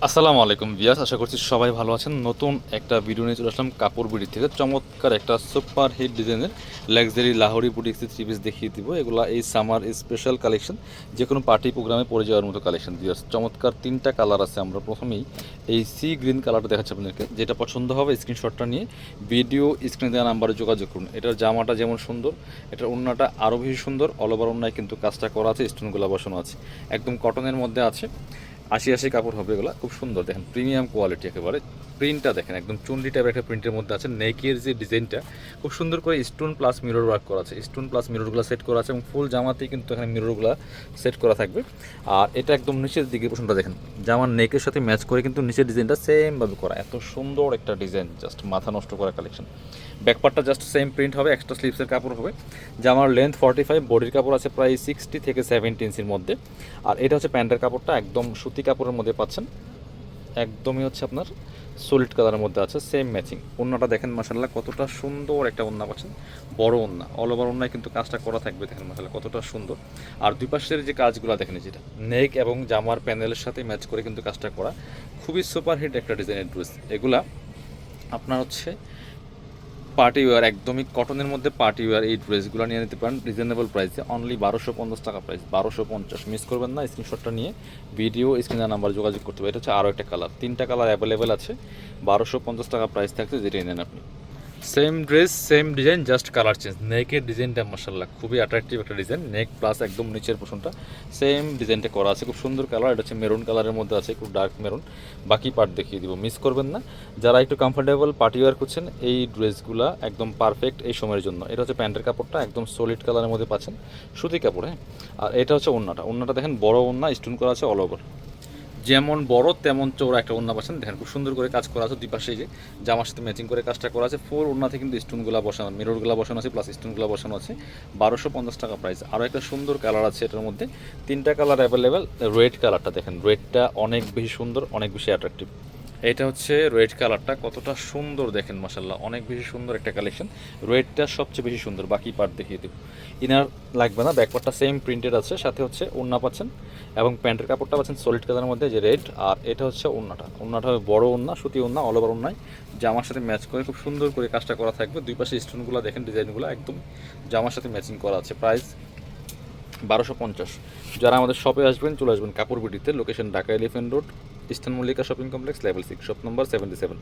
আসসালামু আলাইকুম ভিউয়ার্স, আশা করছি সবাই ভালো আছেন। নতুন একটা ভিডিও নিয়ে চলে আসলাম কাপড় বিডি থেকে। চমৎকার একটা সুপার হিট ডিজাইনের লাক্সারি লাহোরি বুটিক্সের থ্রি পিস দেখিয়ে দিব। এগুলা এই সামার স্পেশাল কালেকশন, যে কোনো পার্টি প্রোগ্রামে পরে যাওয়ার মতো কালেকশন। ভিউয়ার্স, চমৎকার তিনটা কালার আছে। আমরা প্রথমেই এই সি গ্রিন কালারটা দেখাচ্ছি আপনাদেরকে। যেটা পছন্দ হবে স্ক্রিনশটটা নিয়ে ভিডিও স্ক্রিনে দেওয়া নাম্বারে যোগাযোগ করুন। এটার জামাটা যেমন সুন্দর, এটার ওড়নাটা আরও বেশি সুন্দর। অল ওভার ওড়নায় কিন্তু কাজটা করা আছে, স্টোনগুলো বসানো আছে, একদম কটনের মধ্যে আছে। আশি আশি কাপড় হবে এগুলো, খুব সুন্দর। দেখেন প্রিমিয়াম কোয়ালিটি একেবারে। প্রিন্টটা দেখেন একদম চুন্ডি টাইপের একটা প্রিন্টের মধ্যে আছে। নেকের যে ডিজাইনটা খুব সুন্দর করে স্টোন প্লাস মিরর ওয়ার্ক করা আছে, স্টোন প্লাস মিররগুলো সেট করা আছে এবং ফুল জামাতেই কিন্তু এখানে মিররগুলো সেট করা থাকবে। আর এটা একদম নিচের দিকে পোর্শনটা দেখেন, জামার নেকের সাথে ম্যাচ করে কিন্তু নিচের ডিজাইনটা সেমভাবে করা। এত সুন্দর একটা ডিজাইন, জাস্ট মাথা নষ্ট করা কালেকশন। ব্যাকপার্টটা জাস্ট সেম প্রিন্ট হবে, এক্সট্রা স্লিভসের কাপড় হবে। জামার লেন্থ 45, বডির কাপড় আছে প্রায় 60 থেকে 70 ইঞ্চির মধ্যে। আর এটা হচ্ছে প্যান্টের কাপড়টা, একদম সুতি কাপড়ের মধ্যে পাচ্ছেন। একদমই হচ্ছে আপনার সলিড কালারের মধ্যে আছে, সেম ম্যাচিং। ওড়নাটা দেখেন মাশাআল্লাহ কতটা সুন্দর একটা ওড়না পাচ্ছেন, বড় ওড়না। অল ওভার ওড়নায় কিন্তু কাজটা করা থাকবে, দেখেন মাশাআল্লাহ কতটা সুন্দর। আর দুই পাশের যে কাজগুলো দেখেন, যেটা নেক এবং জামার প্যানেলের সাথে ম্যাচ করে কিন্তু কাজটা করা। খুবই সুপারহিট একটা ডিজাইনের ড্রেস এগুলা। আপনার হচ্ছে পার্টি ওয়্যার, একদমই কটনের মধ্যে পার্টি ওয়্যার। এই ড্রেসগুলো নিয়ে নিতে পারেন রিজনেবল প্রাইসে, অনলি 1250 টাকা প্রাইস, 1250। মিস করবেন না, স্ক্রিনশটটা নিয়ে ভিডিও স্ক্রিনের নাম্বার যোগাযোগ করতে হবে। এটা হচ্ছে আরও একটা কালার, তিনটা কালার অ্যাভেলেবেল আছে। 1250 টাকা প্রাইস থাকছে, যেটা নেন আপনি। Same dress same design, just colour change. নেকের ডিজাইনটা মাশাআল্লাহ খুবই অ্যাট্রাকটিভ একটা ডিজাইন। নেক প্লাস একদম নিচের পোর্শনটা সেম ডিজাইনটা করা আছে, খুব সুন্দর কালার। এটা হচ্ছে মেরুন কালারের মধ্যে আছে, খুব ডার্ক মেরুন। বাকি পার্ট দেখিয়ে দিব, মিস করবেন না। যারা একটু কমফোর্টেবল পার্টি ওয়্যার করছেন, এই ড্রেসগুলো একদম পারফেক্ট এই সময়ের জন্য। এটা হচ্ছে প্যান্টের কাপড়টা, একদম সলিড কালারের মধ্যে পাচ্ছেন, সুতি কাপড়। হ্যাঁ, আর এটা হচ্ছে ওড়নাটা। ওড়নাটা দেখেন বড় ওড়না, স্টোন করা আছে অল ওভার। যেমন বড় তেমন চৌড়া একটা ওড়না পাচ্ছেন। দেখেন খুব সুন্দর করে কাজ করা আছে, দুই পাশে যে জামার সাথে ম্যাচিং করে কাজটা করা আছে। ফোর ওড়নাতে কিন্তু স্টোনগুলো বসানো, মিররগুলো বসানো আছে, প্লাস স্টোনগুলো বসানো আছে। 1250 টাকা প্রাইস। আরও একটা সুন্দর কালার আছে এটার মধ্যে, তিনটা কালার অ্যাভেলেবেল। রেড কালারটা দেখেন, রেডটা অনেক বেশি সুন্দর, অনেক বেশি অ্যাট্রাকটিভ। এটা হচ্ছে রেড কালারটা, কতটা সুন্দর দেখেন মাশাআল্লাহ, অনেক বেশি সুন্দর একটা কালেকশন। রেডটা সবচেয়ে বেশি সুন্দর, বাকি পার্ট দেখিয়ে দেব। ইনার লাগবে না, ব্যাকপার্টটা সেম প্রিন্টেড আছে, সাথে হচ্ছে ওড়না পাচ্ছেন এবং প্যান্টের কাপড়টা পাচ্ছেন সলিড কালারের মধ্যে, যে রেড। আর এটা হচ্ছে ওড়নাটা, ওড়নাটা হবে বড় ওড়না, সুতি ওড়না, অল ওভার ওড়নায় জামার সাথে ম্যাচ করে খুব সুন্দর করে কাজটা করা থাকবে। দুই পাশে স্টোনগুলো দেখেন, ডিজাইনগুলো একদম জামার সাথে ম্যাচিং করা আছে। প্রাইস 1250। যারা আমাদের শপে আসবেন, চলে আসবেন কাপড় বিডিতে। Location Dhaka Elephant Road, Eastern Mallika Shopping Complex, level 6, shop number 77।